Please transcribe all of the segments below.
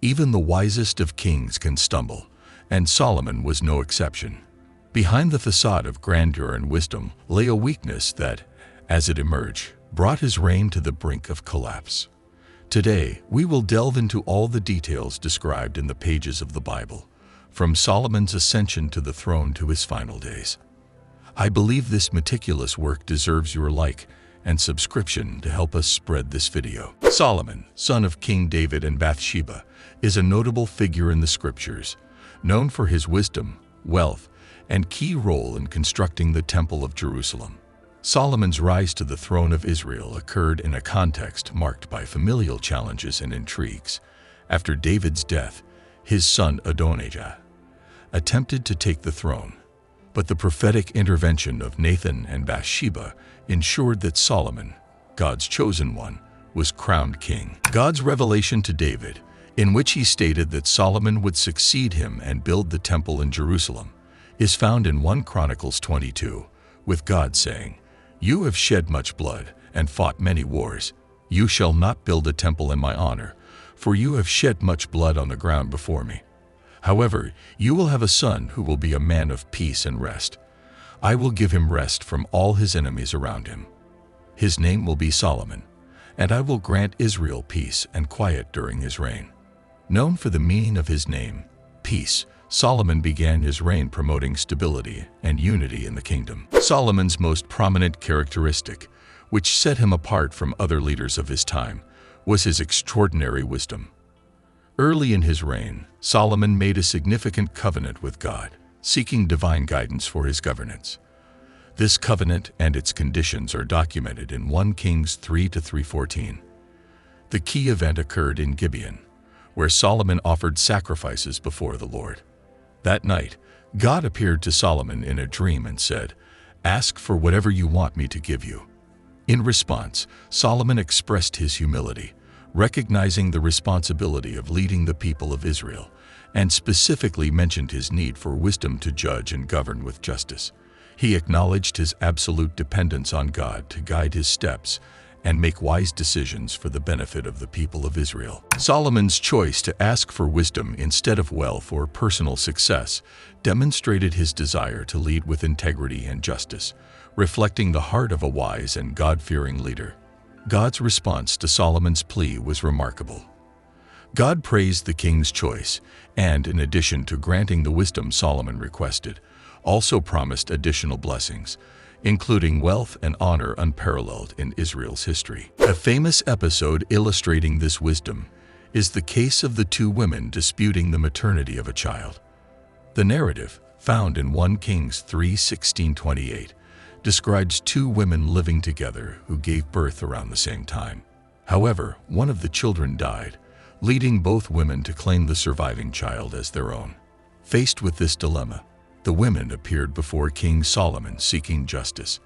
Even the wisest of kings can stumble, and Solomon was no exception. Behind the facade of grandeur and wisdom lay a weakness that, as it emerged, brought his reign to the brink of collapse. Today, we will delve into all the details described in the pages of the Bible, from Solomon's ascension to the throne to his final days. I believe this meticulous work deserves your like and subscription to help us spread this video. Solomon, son of King David and Bathsheba, is a notable figure in the scriptures, known for his wisdom, wealth, and key role in constructing the Temple of Jerusalem. Solomon's rise to the throne of Israel occurred in a context marked by familial challenges and intrigues. After David's death, his son Adonijah attempted to take the throne, but the prophetic intervention of Nathan and Bathsheba ensured that Solomon, God's chosen one, was crowned king. God's revelation to David, in which he stated that Solomon would succeed him and build the temple in Jerusalem, is found in 1 Chronicles 22, with God saying, "You have shed much blood and fought many wars. You shall not build a temple in my honor, for you have shed much blood on the ground before me. However, you will have a son who will be a man of peace and rest. I will give him rest from all his enemies around him. His name will be Solomon, and I will grant Israel peace and quiet during his reign." Known for the meaning of his name, peace, Solomon began his reign promoting stability and unity in the kingdom. Solomon's most prominent characteristic, which set him apart from other leaders of his time, was his extraordinary wisdom. Early in his reign, Solomon made a significant covenant with God, seeking divine guidance for his governance. This covenant and its conditions are documented in 1 Kings 3-3:14. The key event occurred in Gibeon, where Solomon offered sacrifices before the Lord. That night, God appeared to Solomon in a dream and said, "Ask for whatever you want me to give you." In response, Solomon expressed his humility, recognizing the responsibility of leading the people of Israel, and specifically mentioned his need for wisdom to judge and govern with justice. He acknowledged his absolute dependence on God to guide his steps and make wise decisions for the benefit of the people of Israel. Solomon's choice to ask for wisdom instead of wealth or personal success demonstrated his desire to lead with integrity and justice, reflecting the heart of a wise and God-fearing leader. God's response to Solomon's plea was remarkable. God praised the king's choice and, in addition to granting the wisdom Solomon requested, also promised additional blessings, including wealth and honor unparalleled in Israel's history. A famous episode illustrating this wisdom is the case of the two women disputing the maternity of a child. The narrative, found in 1 Kings 3:16-28, describes two women living together who gave birth around the same time. However, one of the children died, leading both women to claim the surviving child as their own. Faced with this dilemma, the women appeared before King Solomon seeking justice.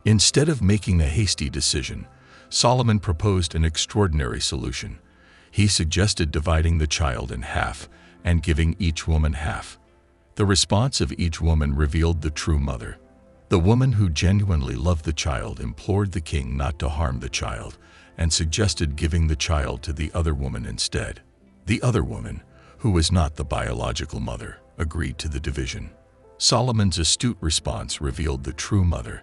Instead of making a hasty decision, Solomon proposed an extraordinary solution. He suggested dividing the child in half and giving each woman half. The response of each woman revealed the true mother. The woman who genuinely loved the child implored the king not to harm the child and suggested giving the child to the other woman instead. The other woman, who was not the biological mother, agreed to the division. Solomon's astute response revealed the true mother,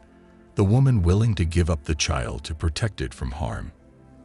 the woman willing to give up the child to protect it from harm.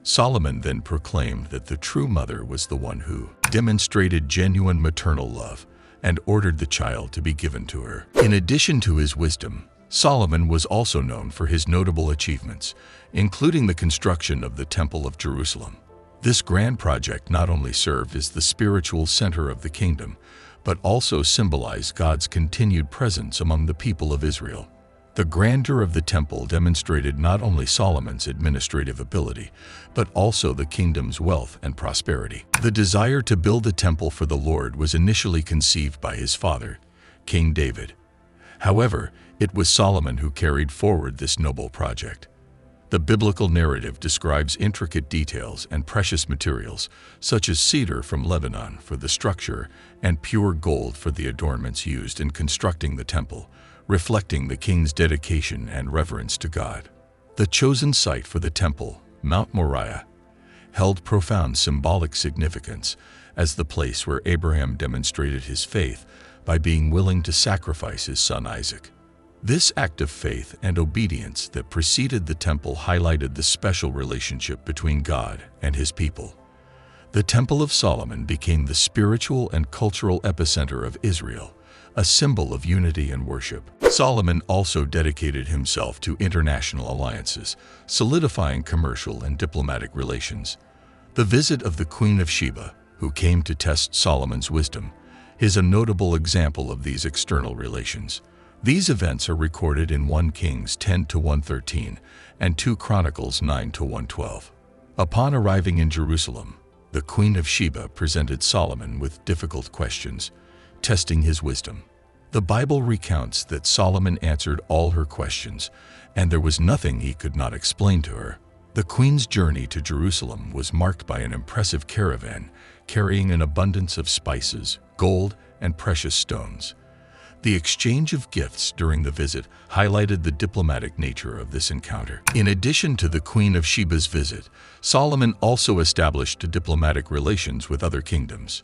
Solomon then proclaimed that the true mother was the one who demonstrated genuine maternal love and ordered the child to be given to her. In addition to his wisdom, Solomon was also known for his notable achievements, including the construction of the Temple of Jerusalem. This grand project not only served as the spiritual center of the kingdom, but also symbolized God's continued presence among the people of Israel. The grandeur of the temple demonstrated not only Solomon's administrative ability, but also the kingdom's wealth and prosperity. The desire to build a temple for the Lord was initially conceived by his father, King David. However, it was Solomon who carried forward this noble project. The biblical narrative describes intricate details and precious materials, such as cedar from Lebanon for the structure and pure gold for the adornments used in constructing the temple, reflecting the king's dedication and reverence to God. The chosen site for the temple, Mount Moriah, held profound symbolic significance, as the place where Abraham demonstrated his faith by being willing to sacrifice his son Isaac. This act of faith and obedience that preceded the temple highlighted the special relationship between God and his people. The Temple of Solomon became the spiritual and cultural epicenter of Israel, a symbol of unity and worship. Solomon also dedicated himself to international alliances, solidifying commercial and diplomatic relations. The visit of the Queen of Sheba, who came to test Solomon's wisdom, is a notable example of these external relations. These events are recorded in 1 Kings 10-113 and 2 Chronicles 9-112. Upon arriving in Jerusalem, the Queen of Sheba presented Solomon with difficult questions, testing his wisdom. The Bible recounts that Solomon answered all her questions, and there was nothing he could not explain to her. The queen's journey to Jerusalem was marked by an impressive caravan carrying an abundance of spices, gold, and precious stones. The exchange of gifts during the visit highlighted the diplomatic nature of this encounter. In addition to the Queen of Sheba's visit, Solomon also established diplomatic relations with other kingdoms.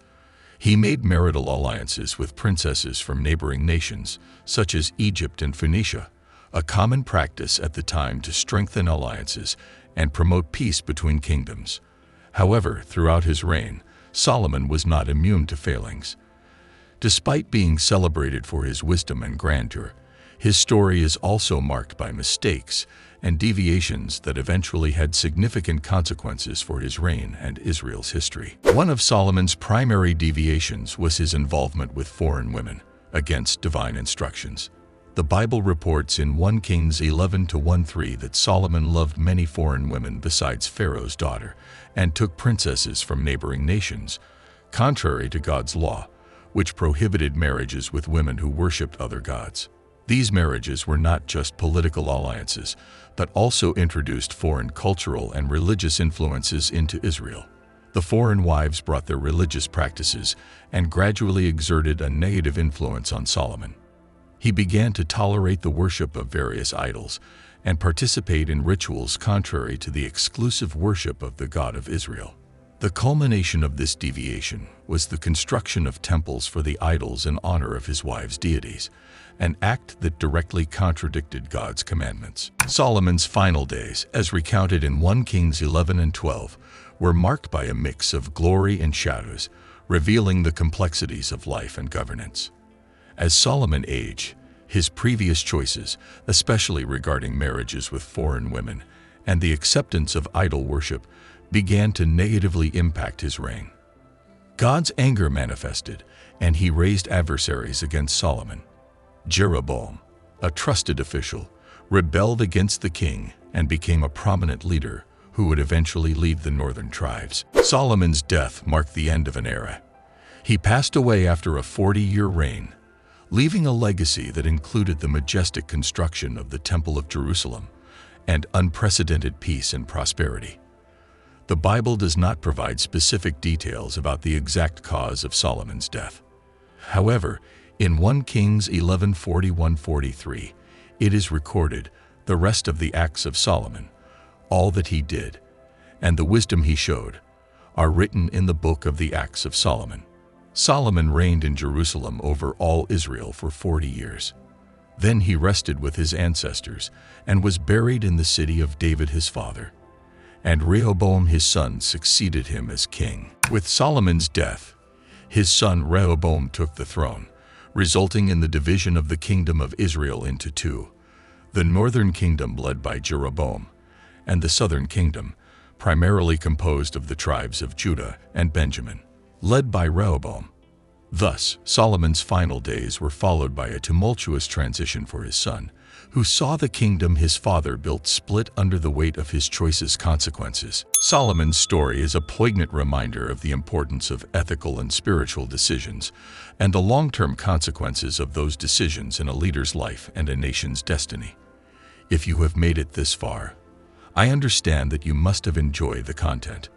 He made marital alliances with princesses from neighboring nations, such as Egypt and Phoenicia, a common practice at the time to strengthen alliances and promote peace between kingdoms. However, throughout his reign, Solomon was not immune to failings. Despite being celebrated for his wisdom and grandeur, his story is also marked by mistakes and deviations that eventually had significant consequences for his reign and Israel's history. One of Solomon's primary deviations was his involvement with foreign women, against divine instructions. The Bible reports in 1 Kings 11-13 that Solomon loved many foreign women besides Pharaoh's daughter and took princesses from neighboring nations, contrary to God's law, which prohibited marriages with women who worshipped other gods. These marriages were not just political alliances, but also introduced foreign cultural and religious influences into Israel. The foreign wives brought their religious practices and gradually exerted a negative influence on Solomon. He began to tolerate the worship of various idols and participate in rituals contrary to the exclusive worship of the God of Israel. The culmination of this deviation was the construction of temples for the idols in honor of his wives' deities, an act that directly contradicted God's commandments. Solomon's final days, as recounted in 1 Kings 11-12, were marked by a mix of glory and shadows, revealing the complexities of life and governance. As Solomon aged, his previous choices, especially regarding marriages with foreign women and the acceptance of idol worship, began to negatively impact his reign. God's anger manifested, and he raised adversaries against Solomon. Jeroboam, a trusted official, rebelled against the king and became a prominent leader who would eventually lead the northern tribes. Solomon's death marked the end of an era. He passed away after a 40-year reign, leaving a legacy that included the majestic construction of the Temple of Jerusalem and unprecedented peace and prosperity. The Bible does not provide specific details about the exact cause of Solomon's death. However, in 1 Kings 11:41-43, it is recorded, the rest of the acts of Solomon, all that he did, and the wisdom he showed, are written in the book of the Acts of Solomon. Solomon reigned in Jerusalem over all Israel for 40 years. Then he rested with his ancestors and was buried in the city of David his father. And Rehoboam his son succeeded him as king. With Solomon's death, his son Rehoboam took the throne, resulting in the division of the kingdom of Israel into two: the northern kingdom led by Jeroboam, and the southern kingdom, primarily composed of the tribes of Judah and Benjamin, led by Rehoboam. Thus, Solomon's final days were followed by a tumultuous transition for his son, who saw the kingdom his father built split under the weight of his choice's consequences. Solomon's story is a poignant reminder of the importance of ethical and spiritual decisions, and the long-term consequences of those decisions in a leader's life and a nation's destiny. If you have made it this far, I understand that you must have enjoyed the content.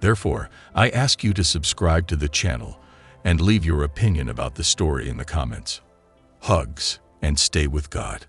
Therefore, I ask you to subscribe to the channel and leave your opinion about the story in the comments. Hugs, and stay with God.